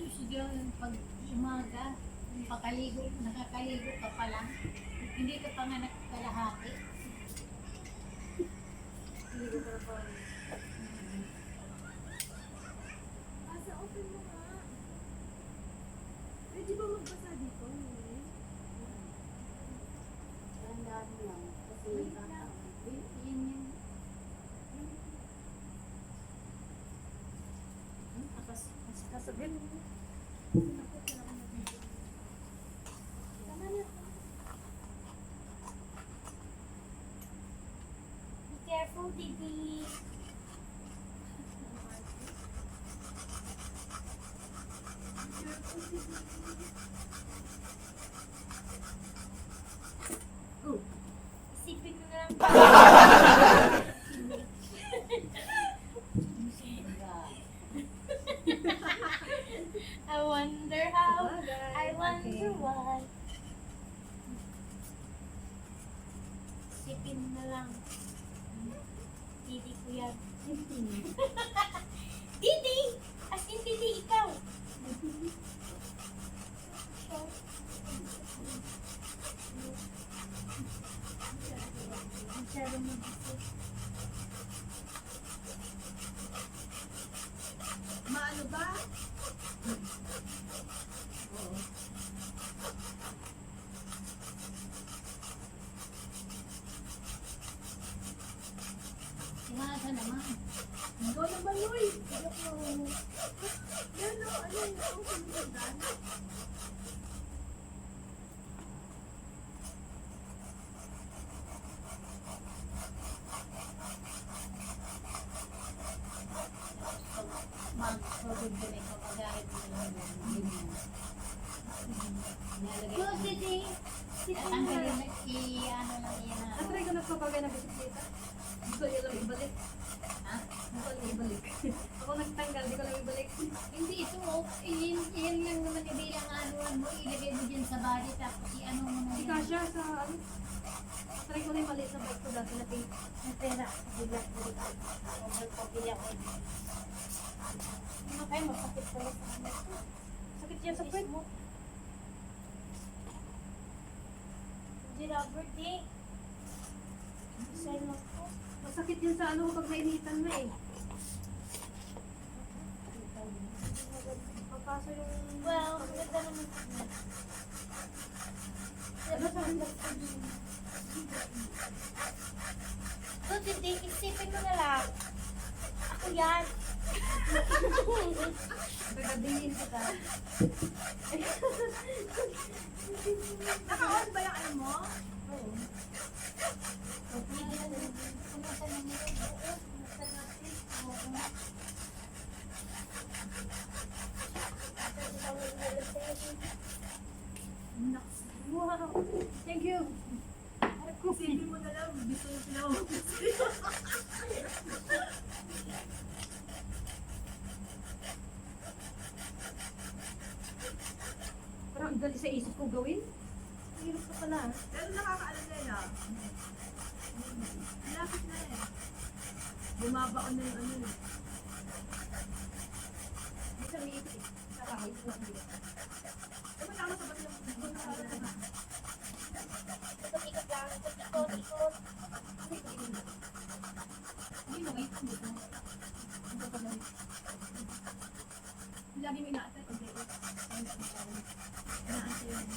Sige, pag umaga, pakaligo, nakakaligo ka pa lang. Hindi ka pa nga nagkalahati. Ligo ka pa. Asa open mo nga. Pwede ba magbasa dito? Tandaan lang. Kasi Wait lang. yun yung... Kasabit. Tama na. Be careful, baby. Oh. Isipin mo na lang. I wonder how, I wonder why. Isipin mo na lang. Didi ko yan. Didi! As in, Didi, ikaw. Masyado mag-isip. Maano ba? Umaga naman. Ikaw naman, Loy. Yan o, ano yun? Ang sumusundan. Mag-COVID din ito pag-ahit mo lang yun. Go, Didi! Tatanggalin na, i-ano lang yan. Natry ko nagpapagay na bisikleta. Gusto niyo lang ibalik. Ha? Gusto niyo ibalik. Ako nagtanggal, di ko lang ibalik. Hindi ito, iyan lang naman ibilang anuan mo, ilagay mo dyan sa body, tapos i-ano mo na Si yan. Kasha sa ano? Try ko na yung maliit na bike ko dati na pink. May pera, bigla ko dito. Pabili ako. Ano kayo, masakit pala sa ano. Sakit yan sa puwet mo. Hindi Robert eh. Sa'yo lang po. Masakit yun sa ano pag nainitan mo eh. Papasa yung... Well, maganda naman. Ano sa handa? So, Didi, isipin mo na lang. Ako yan. Gagabihin kita. Naka-on ba yung ano mo? Oo. Hindi na naman. Kumasa na nila. Kumasa natin. Oo. Wow! Thank you! Isipin mo na lang, gusto mo sila mo. Parang ang dali sa isip ko gawin. Hirap ka pala. Pero nakakaalam na yun ah. Malapit na eh. Bumabaon na yung ano eh. Hindi sa liit eh. Nakakahit ko sa liit. Ano tama sa ba't yung Ikot-ikot lang. Ikot-ikot. Hindi mo wait. Lagi mo inaatay. Okay. Inaatay yun.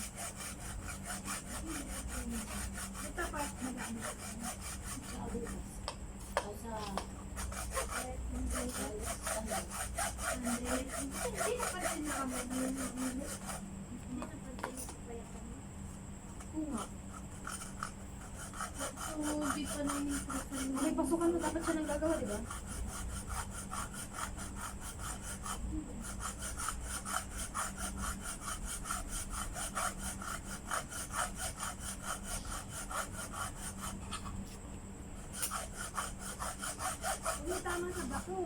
Ito pa, mag-ano. Hindi na pa rin nakamay. Oo nga. Hindi pa namin May pasukan mo, dapat siya nang gagawa, di ba? Hindi tama sa bako.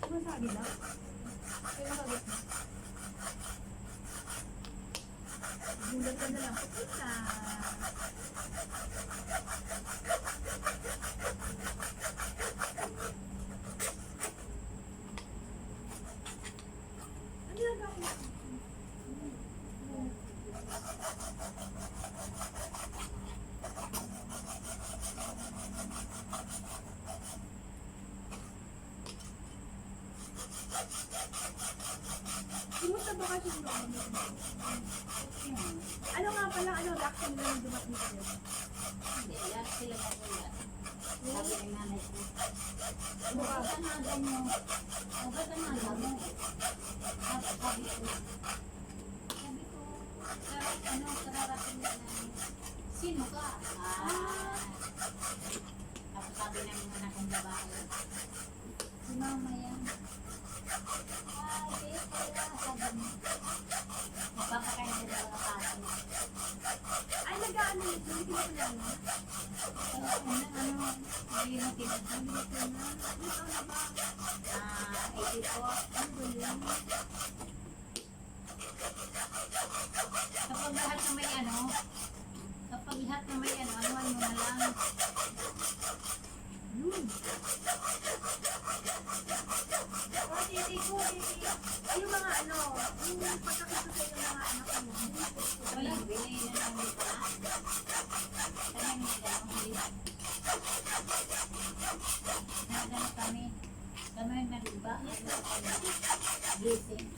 Masabi lang. Kaya masabi mo. Gulat ka na lang. Pupunta. Ano Kumusta ba kasi yung ano nga pala, vaccine na yung dumating kayo? Hindi, lahat sila magulat. Sabi ng nanay ko, ba't ang aga mo? Ba't ang aga mo? Tapos sabi ko, kararating na namin. Sino ka? Tapos sabi ng anak kong babae, si mama yan. Di kaya sabi mo. Magpapakain na daw ang kaso. Ay, nag-ano yun? Hindi ko na lang. Hindi mo tinatawag ko na. 84. Kapag lahat na may ano-ano mo na lang. Titi ko, titi. Ay, yung mga yung pagkakita sa yung mga anak ko. Wala, binay na namin pala. Kaya may dalawang Nagano kami. Kami nag-iba. Gising.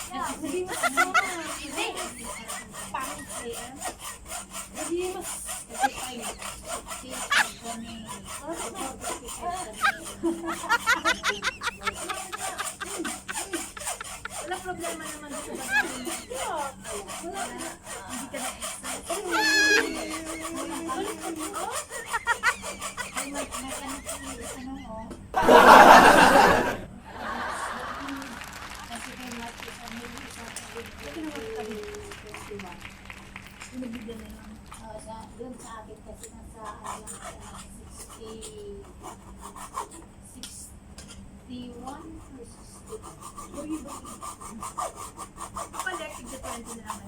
Sabi mo, hindi. Pangit siya. Hindi mo. Wala problema naman sa bagay. Hindi ka Doon sa akin kasi nasa 61 or 60. Collective the 20 na lang.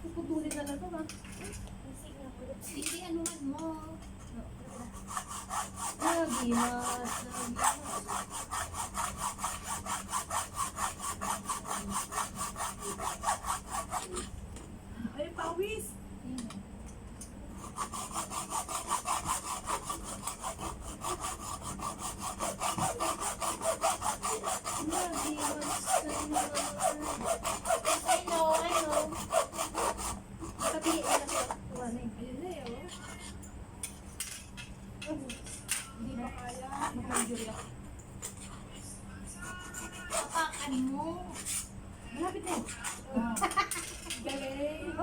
Puputulin na lang ito, ha? Hindi anuhan mo. Ay, pawis! I know. Ayun na yun. Hindi ba kaya? Makanjuri ako. Apakan mo. Malapit na. Galing.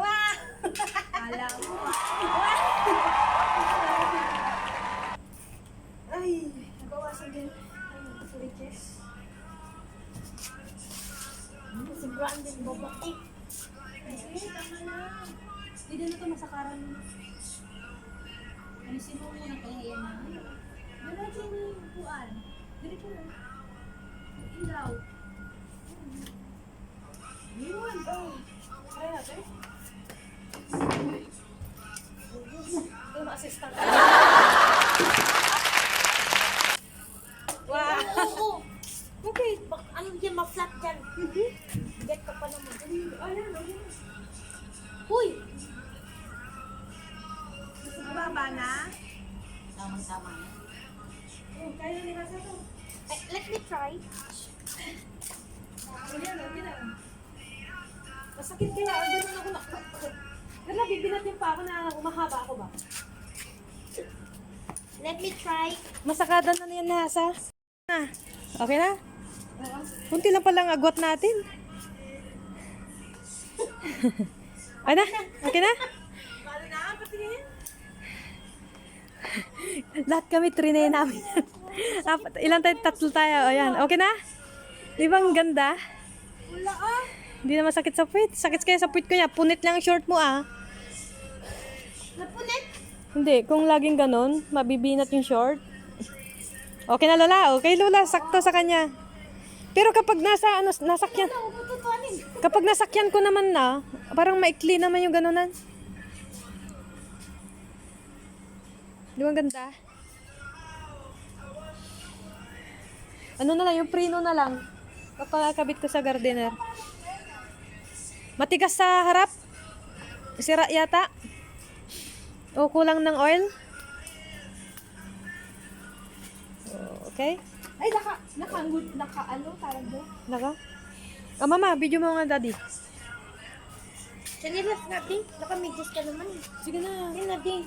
Kala mo. Ay, nabawasan din. Ay, sorry, Jess. Si Brandon babae. Ay, tama na. Hindi na ito masakaran. Alisin mo muna kaya yan na. Wala dyan yung upuan. Dito na. Ilaw. Yun. Oh. Kaya natin. Ito na assistant. Wow! Oo. Okay, ano yan, ma-flat dyan. Get ka pa naman. Ayan, ayan. Uy! Mababa na. Tama-tama na. Oh, kaya na nila sa ito. Let me try. Ayan, okay na. Masakit kaya. Ganun ako na. Gala, bibinatin pa ako na umahaba ako ba? Let me try. Masakada na yan nasa. Okay na? Kunti lang palang agwat natin. Ay na? Okay na? Paano na? Patingin? Lahat kami trinay namin. Ilan tayo? Tatlo tayo. O yan. Okay na? Di ba ang ganda? Wala ah. Hindi na masakit sa puwit. Sakit kaya sa puwit ko niya. Punit lang ang short mo ah. Napunit? Hindi. Kung laging ganon, mabibinat yung short. Okay na Lola. Okay Lola. Sakto sa kanya. Pero kapag nasakyan, kapag nasakyan ko naman na, Parang maikli naman yung ganunan. Di ba ang ganda? Ano na lang, yung prino na lang. Papakabit ko sa gardener. Matigas sa harap. Sira yata. O kulang ng oil. Okay? Ay, ano, tawag doon? Naka? Ah, mama, video mo nga daddy. Sanilas natin. Nakamigis ka naman. Sige na. Di na din.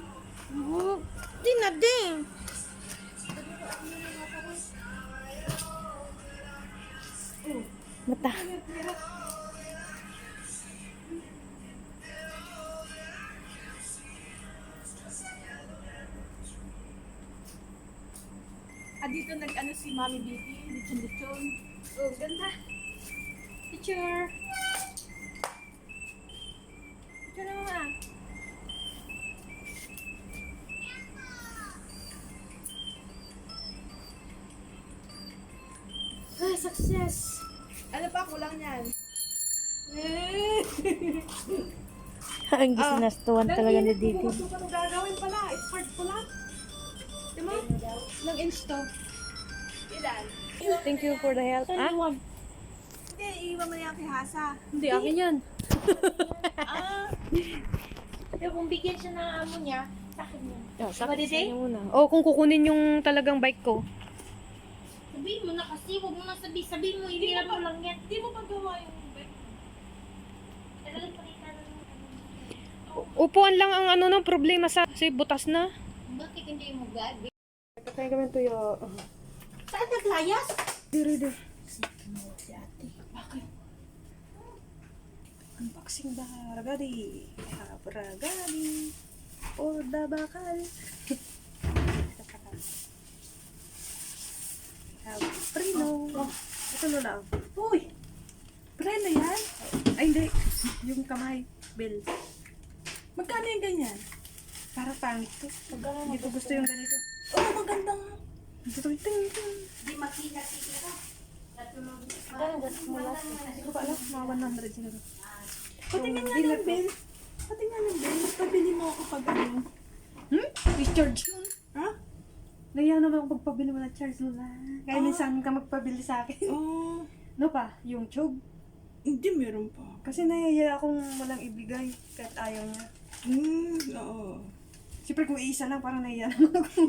Di na din. Mata. Dito nag-ano si Mami Beauty, lechon-lechon. Oh, ganda. Picture. Picture na mga. Ay, success. Ano pa, kulang yan. Ang gisinastuan talaga ni Didi. Kung gusto ko nung gagawin pala, expert ko lang. Diba? Ilang inch to? Ilan? Thank you for the help. Ah? Hindi, iiwan mo na yung kay Hasa. Hindi, akin yan. Pero kung bigyan siya ng amo niya, sa akin yan. Oh, Diba, Didi? muna. O, kung kukunin yung talagang bike ko. Sabihin mo na kasi, huwag mo na sabihin mo, iniram mo lang yan. Hindi mo magawa yung bed. Talagang pakita na lang. Upuan lang ang ano ng problema sa kasi butas na. Bakit hindi mo gabi? Kakain kami tuyo. Saan naglayas? Diri. Unboxing ba? Ragadi. Ragadi. Orda bakal. Preno. Ito na lang. Uy! Preno yan? Ay, hindi. Yung kamay. Bell. Magkano yung ganyan? Para pangit to. Hindi ko gusto yung ganito. Oh, maganda nga. Ito, ting. Hindi makita-kita. Hindi ko pa alam. Mga 100 siguro. Patingin nga ng bell. Patingin nga ng bell. Pabili mo ako pag ano. I-charge mo. Ha? Naya naman ako pagpabili mo ng charge Lola. Kaya minsan ka magpabili sa akin. Oh, No pa, yung tube. hindi meron pa. Kasi nahiya akong walang ibigay kahit ayaw niya. Oo. Siyempre kung iisa lang, parang nahiya naman ako.